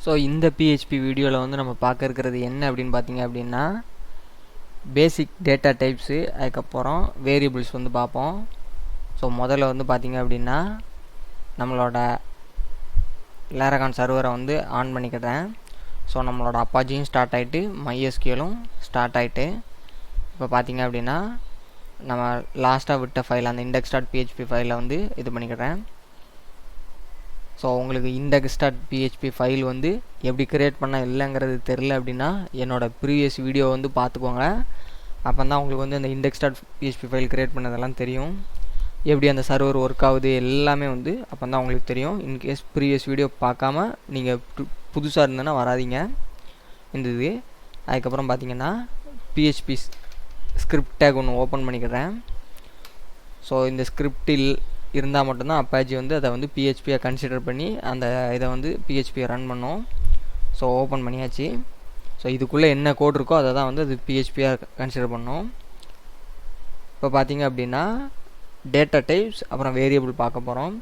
So இந்த PHP வீடியோவில் வந்து நம்ம பார்க்க இருக்கிறது என்ன அப்படின்னு பார்த்தீங்க அப்படின்னா பேசிக் டேட்டா டைப்ஸு, அதுக்கப்புறம் வேரியபிள்ஸ் வந்து பார்ப்போம். ஸோ முதல்ல வந்து பார்த்தீங்க அப்படின்னா நம்மளோட லேரகான் சர்வரை வந்து ஆன் பண்ணிக்கிறேன். ஸோ நம்மளோட அப்பாச்சியும் ஸ்டார்ட் ஆகிட்டு MySQLம் ஸ்டார்ட் ஆகிட்டு இப்போ பார்த்தீங்க அப்படின்னா நம்ம லாஸ்ட்டாக விட்ட ஃபைல் அந்த index.php ஃபைலை வந்து இது பண்ணிக்கிறேன். ஸோ உங்களுக்கு index.php ஃபைல் வந்து எப்படி க்ரியேட் பண்ண இல்லைங்கிறது தெரில அப்படின்னா என்னோடய ப்ரீவியஸ் வீடியோ வந்து பார்த்துக்கோங்க. அப்போ தான் உங்களுக்கு வந்து அந்த index.php ஃபைல் க்ரியேட் பண்ணதெல்லாம் தெரியும். எப்படி அந்த சர்வர் ஒர்க் ஆகுது எல்லாமே வந்து அப்போ தான் உங்களுக்கு தெரியும். இன்கேஸ் ப்ரீவியஸ் வீடியோ பார்க்காம நீங்கள் புதுசாக இருந்ததுன்னா வராதிங்க இந்த இது. அதுக்கப்புறம் பார்த்தீங்கன்னா PHP ஸ்கிரிப்ட் டேக் ஒன்று ஓப்பன் பண்ணிக்கிறேன். ஸோ இந்த ஸ்கிரிப்டில் இருந்தால் மட்டும்தான் அப்பாச்சி வந்து அதை வந்து PHPயை கன்சிடர் பண்ணி அந்த இதை வந்து PHPயை ரன் பண்ணோம். ஸோ ஓப்பன் பண்ணியாச்சு. ஸோ இதுக்குள்ளே என்ன கோட் இருக்கோ அதை தான் வந்து அது PHPயாக கன்சிடர் பண்ணோம். இப்போ பார்த்தீங்க அப்படின்னா டேட்டா டைப்ஸ் அப்புறம் வேரியபிள் பார்க்க போகிறோம்.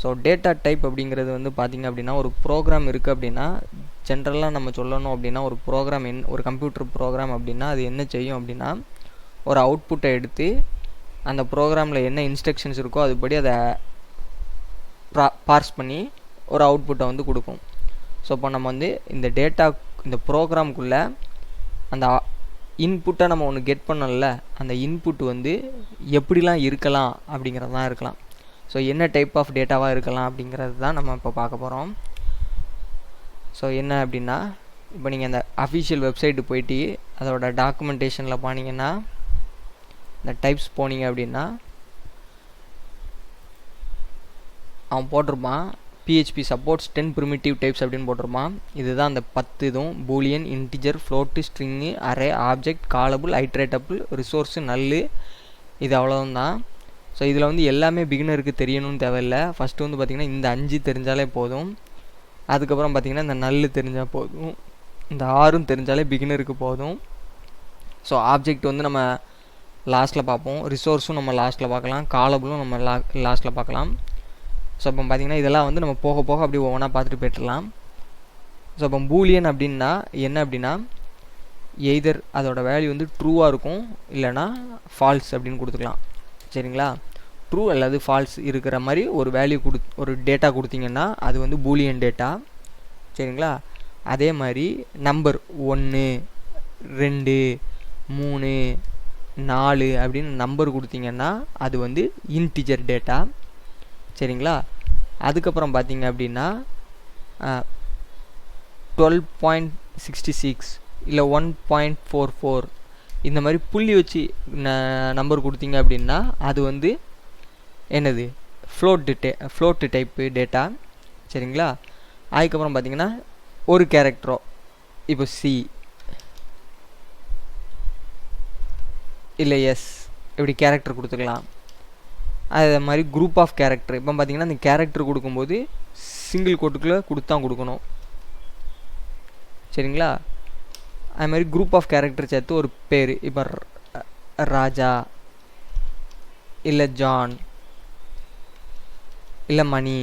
ஸோ டேட்டா டைப் அப்படிங்கிறது வந்து பார்த்திங்க அப்படின்னா ஒரு ப்ரோக்ராம் இருக்குது அப்படின்னா ஜென்ரலாக நம்ம சொல்லணும் அப்படின்னா ஒரு ப்ரோக்ராம் ஒரு கம்ப்யூட்டர் ப்ரோக்ராம் அப்படின்னா அது என்ன செய்யும் அப்படின்னா ஒரு அவுட்புட்டை எடுத்து அந்த ப்ரோக்ராமில் என்ன இன்ஸ்ட்ரக்ஷன்ஸ் இருக்கோ அதுபடி அதை பார்ஸ் பண்ணி ஒரு அவுட்புட்டை வந்து கொடுக்கும். ஸோ இப்போ நம்ம வந்து இந்த ப்ரோக்ராம்குள்ளே அந்த இன்புட்டை நம்ம ஒன்று கெட் பண்ணல, அந்த இன்புட் வந்து எப்படிலாம் இருக்கலாம் அப்படிங்கிறது தான் இருக்கலாம். ஸோ என்ன டைப் ஆஃப் டேட்டாவாக இருக்கலாம் அப்படிங்கிறது தான் நம்ம இப்போ பார்க்க போகிறோம். ஸோ என்ன அப்படின்னா இப்போ நீங்கள் அந்த அஃபிஷியல் வெப்சைட்டு போயிட்டு அதோட டாக்குமெண்டேஷனில் போனீங்கன்னா இந்த டைப்ஸ் போனீங்க அப்படின்னா அவன் போட்டிருப்பான் PHP சப்போர்ட்ஸ் 10 ப்ரிமிட்டிவ் டைப்ஸ் அப்படின்னு போட்டிருப்பான். இதுதான் அந்த 10 இதுவும் boolean, integer, float, string, array, object, callable, iterable, resource, null, இது அவ்வளோதான். ஸோ இதில் வந்து எல்லாமே பிகினருக்கு தெரியணும்னு தேவையில்லை. ஃபஸ்ட்டு வந்து பார்த்திங்கன்னா இந்த 5 தெரிஞ்சாலே போதும். அதுக்கப்புறம் பார்த்திங்கன்னா இந்த நல்லு தெரிஞ்சால் போதும். இந்த 6 தெரிஞ்சாலே பிகினருக்கு போதும். ஸோ ஆப்ஜெக்ட் வந்து நம்ம லாஸ்ட்டில் பார்ப்போம், ரிசோர்ஸும் நம்ம லாஸ்ட்டில் பார்க்கலாம், காலபிளும் நம்ம லாஸ்ட்டில் பார்க்கலாம். ஸோ இப்போ பார்த்திங்கன்னா இதெல்லாம் வந்து நம்ம போக போக அப்படி ஒவ்வொன்றா பார்த்துட்டு போய்ட்டுலாம். ஸோ இப்போ பூலியன் அப்படின்னா என்ன அப்படின்னா எய்தர் அதோட வேல்யூ வந்து ட்ரூவாக இருக்கும் இல்லைனா ஃபால்ஸ் அப்படின்னு கொடுத்துக்கலாம். சரிங்களா? ட்ரூ அல்லது ஃபால்ஸ் இருக்கிற மாதிரி ஒரு வேல்யூ ஒரு டேட்டா கொடுத்தீங்கன்னா அது வந்து பூலியன் டேட்டா. சரிங்களா? அதே மாதிரி நம்பர் 1, 2, 3, 4 அப்படின்னு நம்பர் கொடுத்தீங்கன்னா அது வந்து இன்டிஜர் டேட்டா. சரிங்களா? அதுக்கப்புறம் பார்த்தீங்க அப்படின்னா 12.66 இல்லை 1.44 இந்த மாதிரி புள்ளி வச்சு நம்பர் கொடுத்தீங்க அப்படின்னா அது வந்து என்னது ஃப்ளோட்டு டைப்பு டேட்டா. சரிங்களா? அதுக்கப்புறம் பார்த்தீங்கன்னா ஒரு கேரக்டரோ இப்போ C இல்லை எஸ் இப்படி கேரக்டர் கொடுத்துக்கலாம். அதே மாதிரி குரூப் ஆஃப் கேரக்டர் இப்போ பார்த்தீங்கன்னா அந்த கேரக்டர் கொடுக்கும்போது சிங்கிள் கோட்டுக்குள்ளே கொடுக்கணும். சரிங்களா? அது மாதிரி குரூப் ஆஃப் கேரக்டர் சேர்த்து ஒரு பேர் இப்போ ராஜா இல்லை ஜான் இல்லை மணி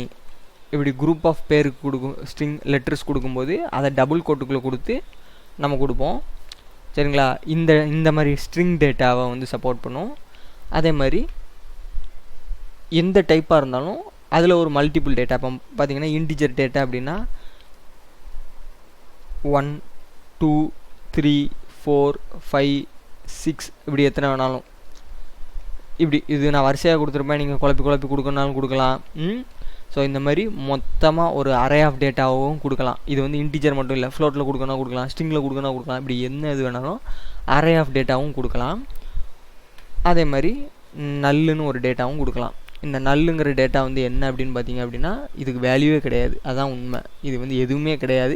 இப்படி குரூப் ஆஃப் பேருக்கு ஸ்ட்ரிங் லெட்டர்ஸ் கொடுக்கும்போது அதை டபுள் கோட்டுக்குள்ளே கொடுத்து நம்ம கொடுப்போம். சரிங்களா? இந்த மாதிரி ஸ்ட்ரிங் டேட்டாவை வந்து சப்போர்ட் பண்ணும். அதே மாதிரி எந்த டைப்பாக இருந்தாலும் அதில் ஒரு மல்டிபிள் டேட்டா. இப்போ பார்த்தீங்கன்னா இன்டிஜர் டேட்டா அப்படின்னா 1, 2, 3, 4, 5, 6 இப்படி எத்தனை வேணாலும் இப்படி இது நான் வரிசையாக கொடுத்துருப்பேன். நீங்கள் குழப்பி கொடுக்கணுனாலும் கொடுக்கலாம். ஸோ இந்த மாதிரி மொத்தமாக ஒரு அரே ஆஃப் டேட்டாவும் கொடுக்கலாம். இது வந்து இன்டிஜர் மட்டும் இல்லை, ஃப்ளோட்டில் கொடுக்கலாம், ஸ்ட்ரிங்கில் கொடுக்கலாம், இப்படி என்ன இது வேணாலும் அரே ஆஃப் டேட்டாவும் கொடுக்கலாம். அதே மாதிரி நல்லுன்னு ஒரு டேட்டாவும் கொடுக்கலாம். இந்த நல்லுங்கிற டேட்டா வந்து என்ன அப்படின்னு பார்த்தீங்க அப்படின்னா இதுக்கு வேல்யூவே கிடையாது, அதுதான் உண்மை. இது வந்து எதுவுமே கிடையாது,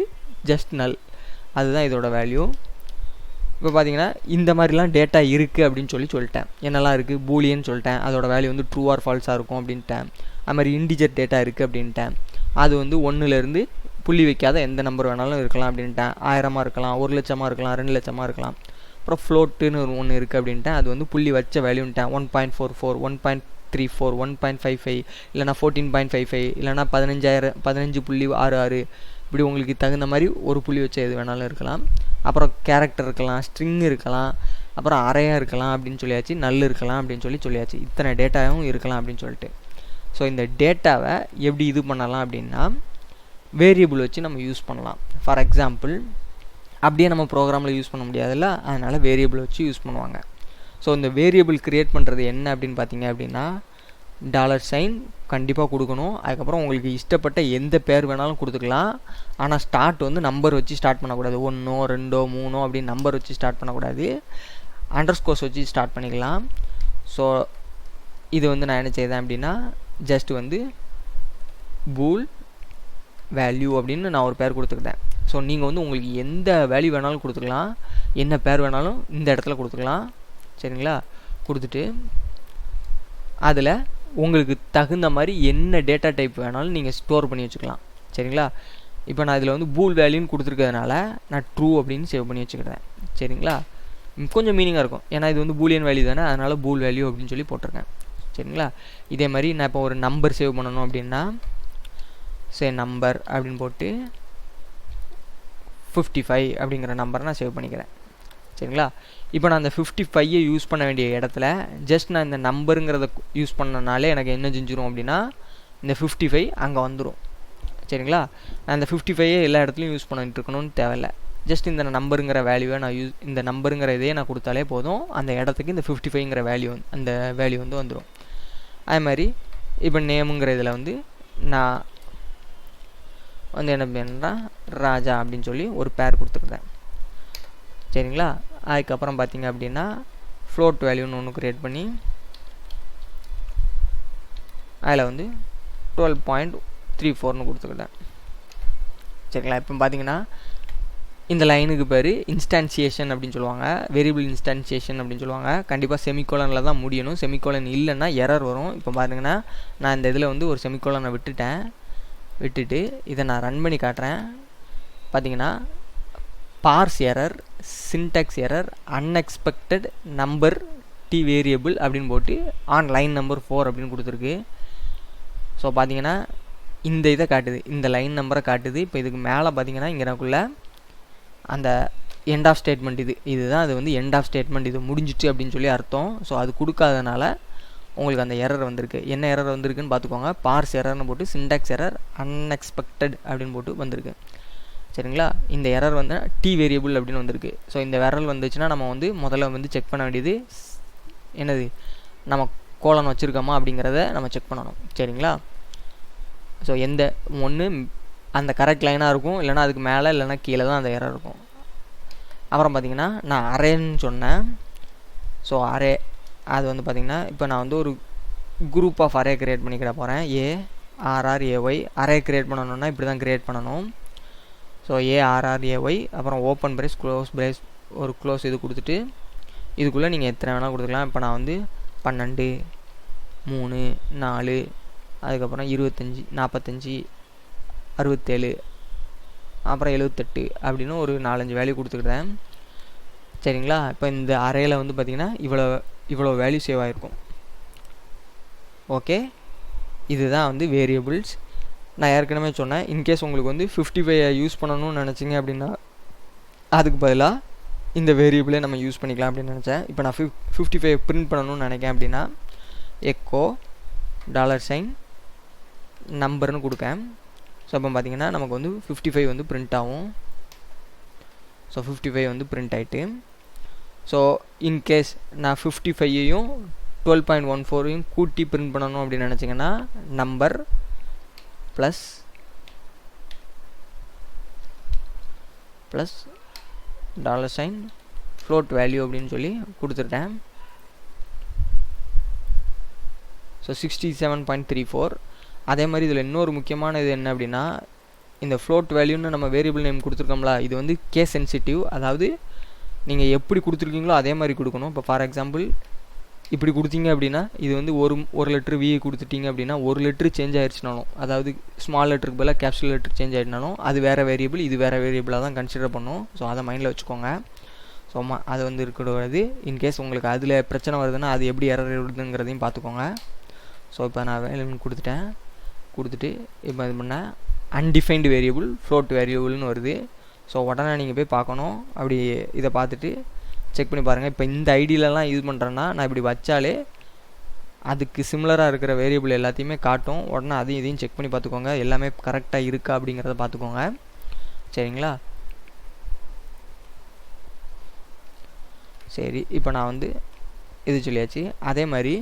ஜஸ்ட் நல், அதுதான் இதோட வேல்யூ. இப்போ பார்த்தீங்கன்னா இந்த மாதிரிலாம் டேட்டா இருக்குது அப்படின்னு சொல்லிட்டேன். என்னெல்லாம் இருக்குது? பூலியன்னு சொல்லிட்டேன், அதோட வேல்யூ வந்து ட்ரூ ஆர் ஃபால்ஸாக இருக்கும் அப்படின்ட்டேன். அது மாதிரி இன்டிஜர் டேட்டா இருக்குது அப்படின்ட்டேன், அது வந்து 1லேருந்து புள்ளி வைக்காத எந்த நம்பர் வேணாலும் இருக்கலாம் அப்படின்ட்டேன். 1000 இருக்கலாம், 1 லட்சமாக இருக்கலாம், 2 லட்சமாக இருக்கலாம். அப்புறம் ஃப்ளோட்டுன்னு ஒன்று இருக்குது அப்படின்ட்டேன், அது வந்து புள்ளி வச்ச வேல்யூன்ட்டேன். 1.44, 1.34, 1.55 இல்லைனா 14.55 இல்லைனா 15.66 இப்படி உங்களுக்கு தகுந்த மாதிரி ஒரு புள்ளி வச்சு எது வேணாலும் இருக்கலாம். அப்புறம் கேரக்டர் இருக்கலாம், ஸ்ட்ரிங் இருக்கலாம், அப்புறம் அரையாக இருக்கலாம் அப்படின்னு சொல்லியாச்சு, நல் இருக்கலாம் அப்படின்னு சொல்லியாச்சு. இத்தனை டேட்டாவும் இருக்கலாம் அப்படின்னு சொல்லிட்டு. ஸோ இந்த டேட்டாவை எப்படி இது பண்ணலாம் அப்படின்னா வேரியபிள் வச்சு நம்ம யூஸ் பண்ணலாம். ஃபார் எக்ஸாம்பிள் அப்படியே நம்ம ப்ரோக்ராமில் யூஸ் பண்ண முடியாதுல்ல, அதனால் வேரியபிள் வச்சு யூஸ் பண்ணுவாங்க. ஸோ இந்த வேரியபிள் க்ரியேட் பண்ணுறது என்ன அப்படின்னு பார்த்தீங்க அப்படின்னா $sign கண்டிப்பாக கொடுக்கணும். அதுக்கப்புறம் உங்களுக்கு இஷ்டப்பட்ட எந்த பேர் வேணாலும் கொடுத்துக்கலாம். ஆனால் ஸ்டார்ட் வந்து நம்பர் வச்சு ஸ்டார்ட் பண்ணக்கூடாது. 1 2 3 அப்படின்னு நம்பர் வச்சு ஸ்டார்ட் பண்ணக்கூடாது. அண்டர்ஸ்கோர்ஸ் வச்சு ஸ்டார்ட் பண்ணிக்கலாம். ஸோ இது வந்து நான் என்ன செய்தேன் அப்படின்னா ஜஸ்ட் வந்து பூல் வேல்யூ அப்படின்னு நான் ஒரு பேர் கொடுத்துக்கிட்டேன். ஸோ நீங்கள் வந்து உங்களுக்கு எந்த வேல்யூ வேணாலும் கொடுத்துக்கலாம், என்ன பேர் வேணாலும் இந்த இடத்துல கொடுத்துக்கலாம். சரிங்களா? கொடுத்துட்டு அதில் உங்களுக்கு தகுந்த மாதிரி என்ன டேட்டா டைப் வேணாலும் நீங்கள் ஸ்டோர் பண்ணி வச்சுக்கலாம். சரிங்களா? இப்போ நான் இதில் வந்து பூல் வேல்யூன்னு கொடுத்துருக்கிறதுனால நான் ட்ரூ அப்படின்னு சேவ் பண்ணி வச்சுக்கிறேன். சரிங்களா? கொஞ்சம் மீனிங்காக இருக்கும், ஏன்னா இது வந்து பூலியன் வேல்யூ தானே, அதனால் பூல் வேல்யூ அப்படின்னு சொல்லி போட்டிருக்கேன். சரிங்களா? இதே மாதிரி நான் இப்போ ஒரு நம்பர் சேவ் பண்ணணும் அப்படின்னா நம்பர் அப்படின்னு போட்டு 55 அப்படிங்கிற நம்பரை நான் சேவ் பண்ணிக்கிறேன். சரிங்களா? இப்போ நான் அந்த 55 யூஸ் பண்ண வேண்டிய இடத்துல ஜஸ்ட் நான் இந்த நம்பருங்கிறத யூஸ் பண்ணனாலே எனக்கு என்ன செஞ்சிடும் அப்படின்னா இந்த 55 அங்கே வந்துடும். சரிங்களா? நான் இந்த 55 எல்லா இடத்துலையும் யூஸ் பண்ணிட்டு இருக்கணும்னு தேவையில்லை. ஜஸ்ட் இந்த நம்பருங்கிற வேல்யூவை நான் இந்த நம்பருங்கிற இதையே நான் கொடுத்தாலே போதும், அந்த இடத்துக்கு இந்த 55ங்கிற வேல்யூ அந்த வேல்யூ வந்து வந்துடும். அதே மாதிரி இப்போ நேமுங்கிற இதில் வந்து நான் வந்து என்ன பண்ணுறேன்னா ராஜா அப்படின்னு சொல்லி ஒரு பேர் கொடுத்துருந்தேன். சரிங்களா? அதுக்கப்புறம் பார்த்தீங்க அப்படின்னா ஃப்ளோட் வேல்யூன்னு ஒன்று க்ரியேட் பண்ணி அதில் வந்து 12.34ன்னு கொடுத்துக்கிட்டேன். சரிங்களா? இப்போ பார்த்தீங்கன்னா இந்த லைனுக்கு பேர் இன்ஸ்டான்சியேஷன் அப்படின்னு சொல்லுவாங்க, வேரியபிள் இன்ஸ்டான்சியேஷன் அப்படின்னு சொல்லுவாங்க. கண்டிப்பாக செமிகோலனில் தான் முடியணும், செமிகோலன் இல்லைன்னா எரர் வரும். இப்போ பார்த்தீங்கன்னா நான் இந்த இதில் வந்து ஒரு செமிகோலனை விட்டுட்டு இதை நான் ரன் பண்ணி காட்டுறேன். பார்த்தீங்கன்னா parse error, syntax error, unexpected number T variable அப்படின்னு போட்டு ஆன் லைன் நம்பர் 4 அப்படின்னு கொடுத்துருக்கு. ஸோ பார்த்தீங்கன்னா இந்த இதை காட்டுது, இந்த லைன் நம்பரை காட்டுது. இப்போ இதுக்கு மேலே பார்த்தீங்கன்னா இங்கே எனக்குள்ள அந்த எண்ட் ஆஃப் ஸ்டேட்மெண்ட் இதுதான் அது வந்து எண்ட் ஆஃப் ஸ்டேட்மெண்ட், இது முடிஞ்சிச்சு அப்படின்னு சொல்லி அர்த்தம். ஸோ அது கொடுக்காதனால உங்களுக்கு அந்த எரர் வந்திருக்கு. என்ன எரர் வந்திருக்குன்னு பார்த்துக்கோங்க. பார்ஸ் எரர்னு போட்டு சின்டாக்ஸ் எரர் அன்எக்ஸ்பெக்டட் அப்படின்னு போட்டு வந்திருக்கு. சரிங்களா? இந்த எரர் வந்து டி வேரியபிள் அப்படின்னு வந்திருக்கு. ஸோ இந்த எரர் வந்துச்சுன்னா நம்ம வந்து முதல்ல வந்து செக் பண்ண வேண்டியது என்னது, நம்ம கோலன் வச்சுருக்கோமா அப்படிங்கிறத நம்ம செக் பண்ணணும். சரிங்களா? ஸோ எந்த ஒன்று அந்த கரெக்ட் லைனாக இருக்கும், இல்லைனா அதுக்கு மேலே இல்லைனா கீழே தான் அந்த எரர் இருக்கும். அப்புறம் பார்த்திங்கன்னா நான் அரேன்னு சொன்னேன். ஸோ அரே அது வந்து பார்த்திங்கன்னா இப்போ நான் வந்து ஒரு குரூப் ஆஃப் அரே க்ரியேட் பண்ணிக்கிட போகிறேன். ARRAY அரே க்ரியேட் பண்ணணுன்னா இப்படி தான் க்ரியேட் பண்ணணும். ஸோ ARRAY அப்புறம் ஓப்பன் பிரேஸ் க்ளோஸ் பிரேஸ் ஒரு க்ளோஸ் இது கொடுத்துட்டு இதுக்குள்ளே நீங்கள் எத்தனை வேணால் கொடுத்துக்கலாம். இப்போ நான் வந்து 12 3 4 அதுக்கப்புறம் 25 45 67 அப்புறம் 78 அப்படின்னு ஒரு 4-5 வேல்யூ கொடுத்துக்கிட்டேன். சரிங்களா? இப்போ இந்த அரேயில் வந்து பார்த்திங்கன்னா இவ்வளோ வேல்யூ சேவ் ஆகிருக்கும். ஓகே, இதுதான் வந்து வேரியபிள்ஸ். நான் ஏற்கனவே சொன்னேன், இன்கேஸ் உங்களுக்கு வந்து 55 யூஸ் பண்ணணும்னு நினச்சிங்க அப்படின்னா அதுக்கு பதிலாக இந்த வேரியபிளே நம்ம யூஸ் பண்ணிக்கலாம் அப்படின்னு நினச்சேன். இப்போ நான் 55 பிரிண்ட் பண்ணணும்னு நினைக்கேன் அப்படின்னா எக்கோ $sign நம்பர்னு கொடுக்கேன். ஸோ அப்போ பார்த்திங்கன்னா நமக்கு வந்து 55 வந்து பிரிண்ட் ஆகும். ஸோ 55 வந்து பிரிண்ட் ஆகிட்டு, ஸோ இன்கேஸ் நான் 55ஐயும் 12.14ஐயும் கூட்டி பிரிண்ட் பண்ணணும் அப்படின்னு நினச்சிங்கன்னா number plus $sign float value அப்படின்னு சொல்லி கொடுத்துட்டேன். ஸோ 67.34. அதே மாதிரி இதில் இன்னொரு முக்கியமான இது என்ன அப்படின்னா இந்த ஃப்ளோட் வேல்யூன்னு நம்ம வேரியபிள் நேம் கொடுத்துருக்கோம்ல, இது வந்து கேஸ் சென்சிட்டிவ். அதாவது நீங்கள் எப்படி கொடுத்துருக்கீங்களோ அதே மாதிரி கொடுக்கணும். இப்போ ஃபார் எக்ஸாம்பிள் இப்படி கொடுத்தீங்க அப்படின்னா இது வந்து ஒரு லெட்ரு வி கொடுத்துட்டீங்க அப்படின்னா ஒரு லெட்ரு சேஞ்ச் ஆயிடுச்சுனாலும், அதாவது ஸ்மால் லெட்டருக்கு பதிலாக கேப்சல் லெட்டர் சேஞ்ச் ஆகிடுனாலும் அது வேறு வேரியபிள், இது வேறு வேரியபிளாக தான் கன்சிடர் பண்ணும். ஸோ அதை மைண்டில் வச்சுக்கோங்க. ஸோ அது வந்து இருக்கக்கூடாது. இன்கேஸ் உங்களுக்கு அதில் பிரச்சனை வருதுன்னா அது எப்படி எரர் வருதுங்கிறதையும் பார்த்துக்கோங்க. ஸோ இப்போ நான் வேல்யூன்னு கொடுத்துட்டு இப்போ இது பண்ணேன் அன்டிஃபைன்டு வேரியபிள் ஃப்ளோட் வேரியபிள்னு வருது. ஸோ உடனே நீங்கள் போய் பார்க்கணும். அப்படி இதை பார்த்துட்டு செக் பண்ணி பாருங்கள். இப்போ இந்த ஐடியிலலாம் யூஸ் பண்ணுறேன்னா நான் இப்படி வச்சாலே அதுக்கு சிமிலராக இருக்கிற வேரியபிள் எல்லாத்தையுமே காட்டும். உடனே அதையும் இதையும் செக் பண்ணி பார்த்துக்கோங்க, எல்லாமே கரெக்டாக இருக்கா அப்படிங்கிறத பார்த்துக்கோங்க. சரிங்களா? சரி, இப்போ நான் வந்து இது சொல்லியாச்சு. அதே மாதிரி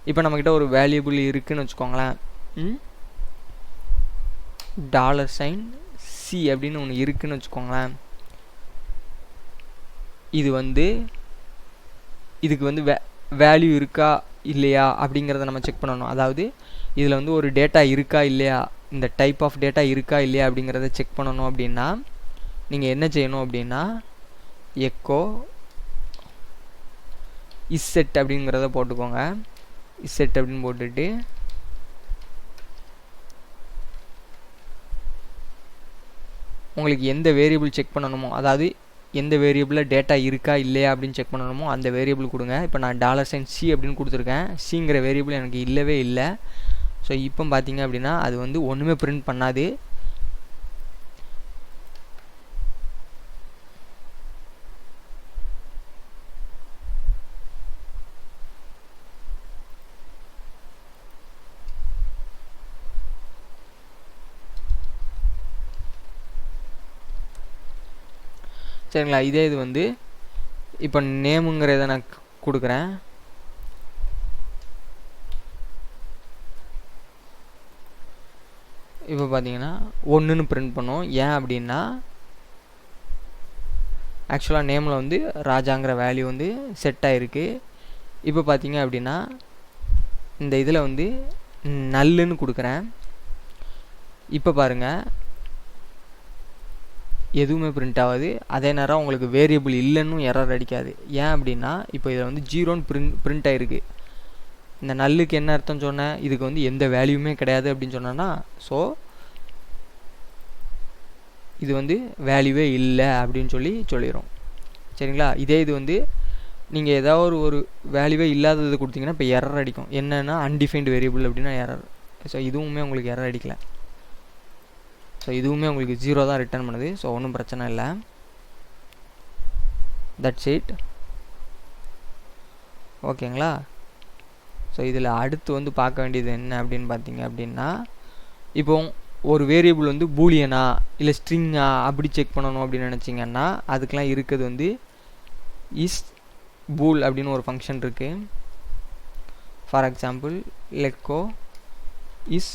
இப்போ நம்மக்கிட்ட ஒரு வேல்யூபிள் இருக்குதுன்னு வச்சுக்கோங்களேன். $C அப்படின்னு ஒன்று இருக்குதுன்னு வச்சுக்கோங்களேன். இது வந்து இதுக்கு வந்து வேல்யூ இருக்கா இல்லையா அப்படிங்கிறத நம்ம செக் பண்ணணும். அதாவது இதில் வந்து ஒரு டேட்டா இருக்கா இல்லையா, இந்த டைப் ஆஃப் டேட்டா இருக்கா இல்லையா அப்படிங்கிறத செக் பண்ணணும். அப்படின்னா நீங்கள் என்ன செய்யணும் அப்படின்னா எக்கோ இஸ்செட் அப்படிங்கிறத போட்டுக்கோங்க. இஸ்செட் அப்படின்னு போட்டுட்டு உங்களுக்கு எந்த வேரியபிள் செக் பண்ணணுமோ, அதாவது எந்த வேரியபிளில் டேட்டா இருக்கா இல்லையா அப்படின்னு செக் பண்ணணுமோ அந்த வேரியபிள் கொடுங்க. இப்போ நான் $C அப்படின்னு கொடுத்துருக்கேன். சிங்கிற வேரியபிள் எனக்கு இல்லவே இல்லை. ஸோ இப்போ பார்த்தீங்க அப்படின்னா அது வந்து ஒன்றுமே பிரிண்ட் பண்ணாது. சரிங்களா? இதே இது வந்து இப்போ நேமுங்கிறத நான் கொடுக்குறேன். இப்போ பார்த்தீங்கன்னா 1ன்னு பிரிண்ட் பண்ணும். ஏன் அப்படின்னா ஆக்சுவலாக நேமில் வந்து ராஜாங்கிற வேல்யூ வந்து செட் ஆகிருக்கு. இப்போ பார்த்தீங்க அப்படின்னா இந்த இதில் வந்து நல்லுன்னு கொடுக்குறேன். இப்போ பாருங்கள் எதுவுமே பிரிண்ட் ஆகாது. அதே நேரம் உங்களுக்கு வேரியபிள் இல்லைன்னு எரர் அடிக்காது. ஏன் அப்படின்னா இப்போ இதில் வந்து 0ன்னு பிரிண்ட் ஆகிருக்கு. இந்த நல்லுக்கு என்ன அர்த்தம் சொன்னேன், இதுக்கு வந்து எந்த வேல்யூமே கிடையாது அப்படின்னு சொன்னேன்னா, ஸோ இது வந்து வேல்யூவே இல்லை அப்படின்னு சொல்லிடும். சரிங்களா? இதே இது வந்து நீங்கள் ஏதாவது ஒரு வேல்யூவே இல்லாதது கொடுத்தீங்கன்னா இப்போ எரர் அடிக்கும். என்னென்னா அன்டிஃபைன்டு வேரியபிள் அப்படின்னா எரர். ஸோ இதுவுமே உங்களுக்கு எரர் அடிக்கலை. ஸோ இதுவுமே உங்களுக்கு 0 தான் ரிட்டர்ன் பண்ணுது. ஸோ ஒன்றும் பிரச்சனை இல்லை. That's it. ஓகேங்களா? ஸோ இதில் அடுத்து வந்து பார்க்க வேண்டியது என்ன அப்படின்னு பார்த்தீங்க அப்படின்னா, இப்போ ஒரு வேரியபிள் வந்து பூலியனா இல்லை ஸ்ட்ரிங்கா அப்படி செக் பண்ணணும் அப்படின்னு நினச்சிங்கன்னா அதுக்கெலாம் இருக்கிறது வந்து இஸ் பூல் அப்படின்னு ஒரு ஃபங்க்ஷன் இருக்குது. For example LegCo is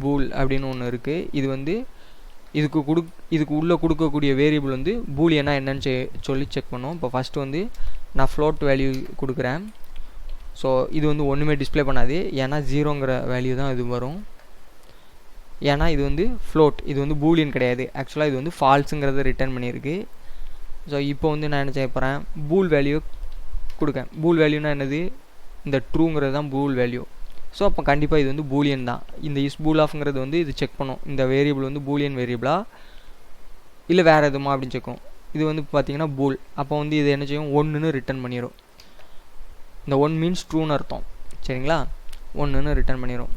pool அப்படின்னு ஒன்று இருக்குது. இது வந்து இதுக்கு உள்ளே கொடுக்கக்கூடிய வேரியபிள் வந்து பூலியனா என்னன்னு சொல்லி செக் பண்ணும். இப்போ ஃபஸ்ட்டு வந்து நான் ஃப்ளோட் வேல்யூ கொடுக்குறேன். ஸோ இது வந்து ஒன்றுமே டிஸ்பிளே பண்ணாது. ஏன்னா 0ங்கிற வேல்யூ தான் இது வரும். ஏன்னா இது வந்து ஃப்ளோட், இது வந்து பூலியன் கிடையாது. ஆக்சுவலாக இது வந்து ஃபால்ஸுங்கிறத ரிட்டர்ன் பண்ணியிருக்கு. ஸோ இப்போ வந்து நான் என்ன செய்ய போகிறேன், பூல் வேல்யூ கொடுக்கேன். பூல் வேல்யூனா என்னது, இந்த ட்ரூங்கிறது தான் பூல் வேல்யூ. ஸோ அப்போ கண்டிப்பாக இது வந்து பூலியன் தான். இந்த இஸ் பூல் ஆஃப்ங்கிறது வந்து இது செக் பண்ணும், இந்த வேரியபிள் வந்து பூலியன் வேரியபிளா இல்லை வேறு எதுமா அப்படின்னு செக்கும். இது வந்து பார்த்தீங்கன்னா பூல். அப்போ வந்து இது என்ன செய்யும், 1ன்னு ரிட்டர்ன் பண்ணிடும். இந்த 1 மீன்ஸ் ட்ரூன்னு அர்த்தம். சரிங்களா? 1ன்னு ரிட்டர்ன் பண்ணிடும்.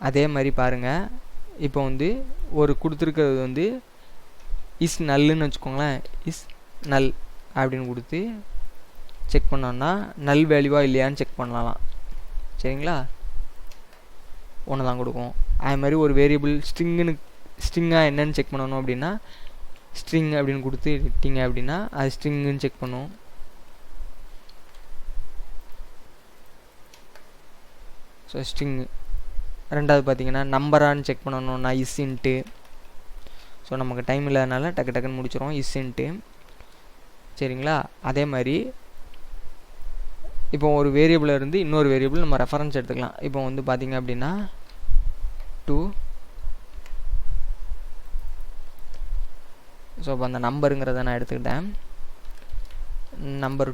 அதே மாதிரி பாருங்கள், இப்போ வந்து ஒரு கொடுத்துருக்கிறது வந்து இஸ் நல்லுன்னு வச்சுக்கோங்களேன். இஸ் நல் அப்படின்னு கொடுத்து செக் பண்ணோன்னா நல் வேல்யூவா இல்லையான்னு செக் பண்ணலாம். சரிங்களா? ஒன்று தான் கொடுக்கும். அதே மாதிரி ஒரு வேரியபிள் ஸ்ட்ரிங்காக என்னன்னு செக் பண்ணணும் அப்படின்னா ஸ்ட்ரிங் அப்படின்னு கொடுத்து விட்டீங்க அப்படின்னா அது ஸ்ட்ரிங்குன்னு செக் பண்ணும். So string. ரெண்டாவது பார்த்தீங்கன்னா நம்பரான்னு செக் பண்ணணும்னா இஸ் இன்ட்டு. ஸோ நமக்கு டைம் இல்லாதனால டக்கு டக்குன்னு முடிச்சிடும், இஸ் இன்ட்டு. சரிங்களா? அதே மாதிரி இப்போ ஒரு வேரியபிள் இருந்து இன்னொரு வேரியபிள் நம்ம ரெஃபரன்ஸ் எடுத்துக்கலாம். இப்போ வந்து பார்த்தீங்க அப்படின்னா 2. ஸோ இப்போ அந்த நம்பருங்கிறத நான் எடுத்துக்கிட்டேன். நம்பர்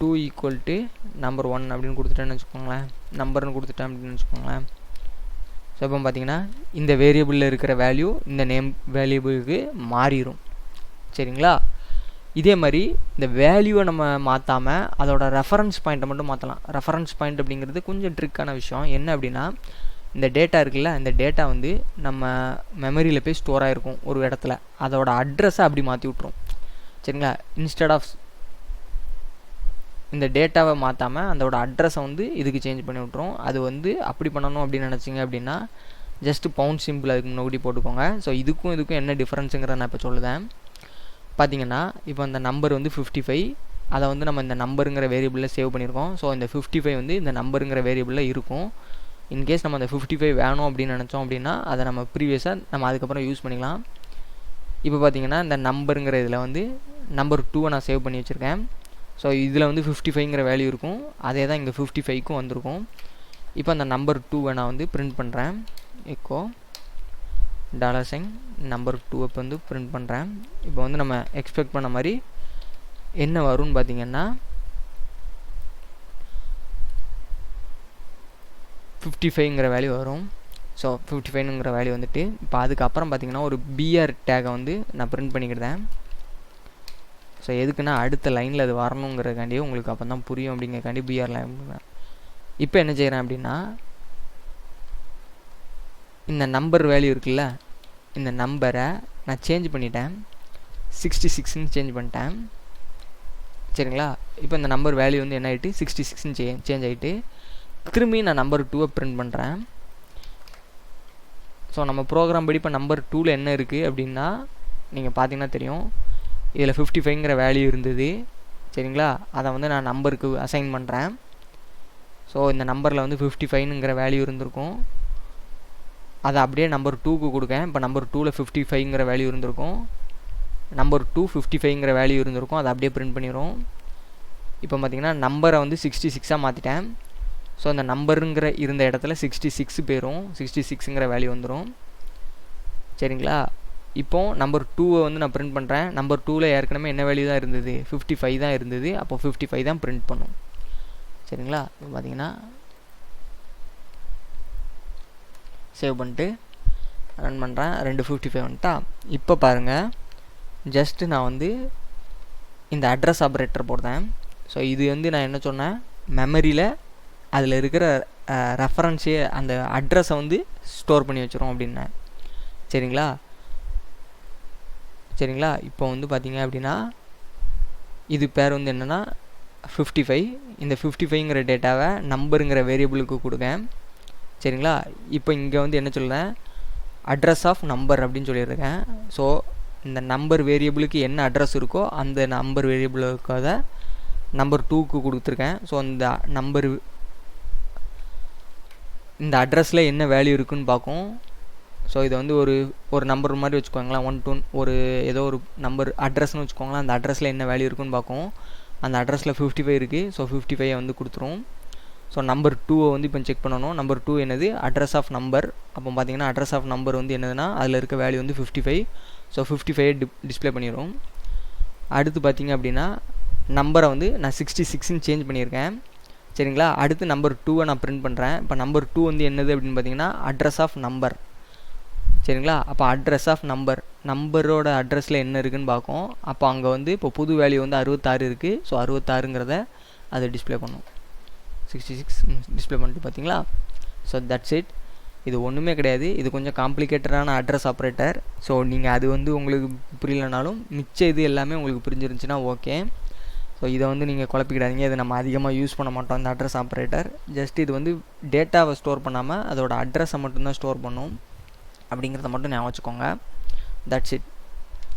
2 ஈக்குவல் டு நம்பர் 1 அப்படின்னு கொடுத்துட்டேன்னு வச்சுக்கோங்களேன், நம்பர்னு கொடுத்துட்டேன் அப்படின்னு வச்சுக்கோங்களேன். ஸோ இப்போ பார்த்தீங்கன்னா இந்த வேரியபிளில் இருக்கிற வேல்யூ இந்த நேம் வேரியபிளுக்கு மாறிடும். சரிங்களா? இதே மாதிரி இந்த வேல்யூவை நம்ம மாற்றாமல் அதோட ரெஃபரன்ஸ் பாயிண்ட்டை மட்டும் மாற்றலாம். ரெஃபரன்ஸ் பாயிண்ட் அப்படிங்கிறது கொஞ்சம் ட்ரிக்கான விஷயம். என்ன அப்படின்னா இந்த டேட்டா இருக்குல்ல, இந்த டேட்டா வந்து நம்ம மெமரியில் போய் ஸ்டோர் ஆகிருக்கும் ஒரு இடத்துல. அதோட அட்ரஸை அப்படி மாற்றி விட்ரும். சரிங்களா? இன்ஸ்டெட் ஆஃப் இந்த டேட்டாவை மாற்றாமல் அதோட அட்ரஸை வந்து இதுக்கு சேஞ்ச் பண்ணி விட்ரும். அது வந்து அப்படி பண்ணணும் அப்படின்னு நினச்சிங்க அப்படின்னா ஜஸ்ட்டு பவுண்ட் சிம்பிள் அதுக்கு முன்னாடி போட்டுக்கோங்க. ஸோ இதுக்கும் என்ன டிஃப்ரென்ஸுங்கிறத நான் இப்போ சொல்லுதேன். பார்த்தீங்கன்னா இப்போ இந்த நம்பர் வந்து 55, அதை வந்து நம்ம இந்த நம்பருங்கிற வேரியபிளில் சேவ் பண்ணியிருக்கோம். ஸோ இந்த 55 வந்து இந்த நம்பருங்கிற வேரியபிளில் இருக்கும். இன்கேஸ் நம்ம அந்த 55 வேணும் அப்படின்னு நினச்சோம் அப்படின்னா அதை நம்ம ப்ரீவியஸாக நம்ம அதுக்கப்புறம் யூஸ் பண்ணிக்கலாம். இப்போ பார்த்தீங்கன்னா இந்த நம்பருங்கிற இதில் வந்து நம்பர் 2 நான் சேவ் பண்ணி வச்சுருக்கேன். ஸோ இதில் வந்து 55ங்கிற வேல்யூ இருக்கும். அதே தான் இங்கே 55க்கும் வந்திருக்கும். இப்போ அந்த நம்பர் 2 நான் வந்து பிரிண்ட் பண்ணுறேன். எக்கோ $sign நம்பர் 2 இப்போ வந்து பிரிண்ட் பண்ணுறேன். இப்போ வந்து நம்ம எக்ஸ்பெக்ட் பண்ண மாதிரி என்ன வரும்னு பார்த்தீங்கன்னா 55ங்கிற வேல்யூ வரும். ஸோ 55ங்கிற வேல்யூ வந்துட்டு இப்போ அதுக்கப்புறம் பார்த்தீங்கன்னா ஒரு பிஆர் டேகை வந்து நான் பிரிண்ட் பண்ணிக்கிட்டேன். ஸோ எதுக்குன்னா அடுத்த லைனில் அது வரணுங்கிறதுக்காண்டி உங்களுக்கு அப்போ தான் புரியும் அப்படிங்கிறக்காண்டி பிஆர் லைன். இப்போ என்ன செய்கிறேன் அப்படின்னா இந்த நம்பர் வேல்யூ இருக்குல்ல, இந்த நம்பரை நான் சேஞ்ச் பண்ணிட்டேன். 66ன்னு சேஞ்ச் பண்ணிட்டேன். சரிங்களா? இப்போ இந்த நம்பர் வேல்யூ வந்து என்ன ஆகிட்டு 66ன்னு சேஞ்ச் ஆகிட்டு திரும்பி நான் நம்பர் 2 பிரிண்ட் பண்ணுறேன். ஸோ நம்ம ப்ரோக்ராம் படி இப்போ நம்பர் 2ல் என்ன இருக்குது அப்படின்னா நீங்கள் பார்த்தீங்கன்னா தெரியும். இதில் 55ங்கிற வேல்யூ இருந்தது. சரிங்களா? அதை வந்து நான் நம்பருக்கு அசைன் பண்ணுறேன். ஸோ இந்த நம்பரில் வந்து 55ங்கிற வேல்யூ இருந்திருக்கும். அதை அப்படியே நம்பர் 2க்கு கொடுக்கேன். இப்போ நம்பர் 2ல் 55ங்கிற வேல்யூ இருந்திருக்கும். நம்பர் 2 55ங்கிற வேல்யூ இருந்திருக்கும். அதை அப்படியே பிரிண்ட் பண்ணிடும். இப்போ பார்த்தீங்கன்னா நம்பரை வந்து 66ஆக மாற்றிட்டேன். ஸோ அந்த நம்பருங்கிற இருந்த இடத்துல 66 போயிடும். 66ங்கிற வேல்யூ வந்துடும். சரிங்களா? இப்போது நம்பர் 2 வந்து நான் பிரிண்ட் பண்ணுறேன். நம்பர் 2ல் ஏற்கனவே என்ன வேல்யூ தான் இருந்தது? 55 தான் இருந்தது. அப்போ 55 தான் பிரிண்ட் பண்ணும். சரிங்களா? இப்போ பார்த்தீங்கன்னா சேவ் பண்ணிட்டு ரன் பண்ணுறேன். 255 வந்துட்டா. இப்போ பாருங்கள், ஜஸ்ட்டு நான் வந்து இந்த அட்ரஸ் ஆப்ரேட்டர் போடுறேன். ஸோ இது வந்து நான் என்ன சொன்னேன், மெமரியில் அதில் இருக்கிற ரெஃபரன்ஸே அந்த அட்ரஸை வந்து ஸ்டோர் பண்ணி வச்சிரும் அப்படின்னேன். சரிங்களா? இப்போ வந்து பார்த்தீங்க அப்படின்னா இது பேர் வந்து என்னென்னா 55. இந்த 55ங்கிற டேட்டாவை நம்பருங்கிற வேரியபிளுக்கு கொடுங்க. சரிங்களா? இப்போ இங்கே வந்து என்ன சொல்கிறேன், அட்ரஸ் ஆஃப் நம்பர் அப்படின்னு சொல்லியிருக்கேன். ஸோ இந்த நம்பர் வேரியபிளுக்கு என்ன அட்ரஸ் இருக்கோ அந்த நம்பர் வேரியபிளுக்கு அதை நம்பர் 2க்கு கொடுத்துருக்கேன். ஸோ இந்த அட்ரஸில் என்ன வேல்யூ இருக்குதுன்னு பார்க்கும். ஸோ இதை வந்து ஒரு நம்பர் மாதிரி வச்சுக்கோங்களேன். 1 2 ஒரு ஏதோ ஒரு நம்பர் அட்ரஸ்னு வச்சுக்கோங்களேன். அந்த அட்ரஸில் என்ன வேல்யூ இருக்குன்னு பார்க்கும். அந்த அட்ரஸில் 55 இருக்குது. ஸோ 55 வந்து கொடுத்துரும். ஸோ நம்பர் 2 வந்து இப்போ செக் பண்ணணும். நம்பர் 2 என்னது, அட்ரஸ் ஆஃப் நம்பர். அப்போ பார்த்தீங்கன்னா அட்ரஸ் ஆஃப் நம்பர் வந்து என்னதுன்னா அதில் இருக்க வேல்யூ வந்து 55. ஸோ 55 டிஸ்பிளே பண்ணிடும். அடுத்து பார்த்தீங்க அப்படின்னா நம்பரை வந்து நான் 66ன்னு சேஞ்ச் பண்ணியிருக்கேன். சரிங்களா? அடுத்து நம்பர் 2 நான் பிரிண்ட் பண்ணுறேன். இப்போ நம்பர் 2 வந்து என்னது அப்படின்னு பார்த்தீங்கன்னா அட்ரஸ் ஆஃப் நம்பர். சரிங்களா? அப்போ அட்ரஸ் ஆஃப் நம்பரோட அட்ரஸில் என்ன இருக்குதுன்னு பார்க்கும். அப்போ அங்கே வந்து இப்போ புது வேல்யூ வந்து 66 இருக்குது. ஸோ 66ங்கிறத அதை டிஸ்பிளே பண்ணும். 66 டிஸ்பிளே பண்ணிட்டு பார்த்தீங்களா? So that's it. இது ஒன்றுமே கிடையாது. இது கொஞ்சம் காம்ப்ளிகேட்டடான அட்ரஸ் ஆப்ரேட்டர். ஸோ நீங்கள் அது வந்து உங்களுக்கு புரியலனாலும் மிச்ச இது எல்லாமே உங்களுக்கு புரிஞ்சிருந்துச்சுன்னா ஓகே. ஸோ இதை வந்து நீங்கள் குழப்பிக்கிடாதீங்க. இதை நம்ம அதிகமாக யூஸ் பண்ண மாட்டோம் இந்த அட்ரஸ் ஆப்ரேட்டர். ஜஸ்ட் இது வந்து டேட்டாவை ஸ்டோர் பண்ணாமல் அதோட அட்ரஸை மட்டும்தான் ஸ்டோர் பண்ணும் அப்படிங்கிறத மட்டும் ஞாபகம் வச்சுக்கோங்க. That's it.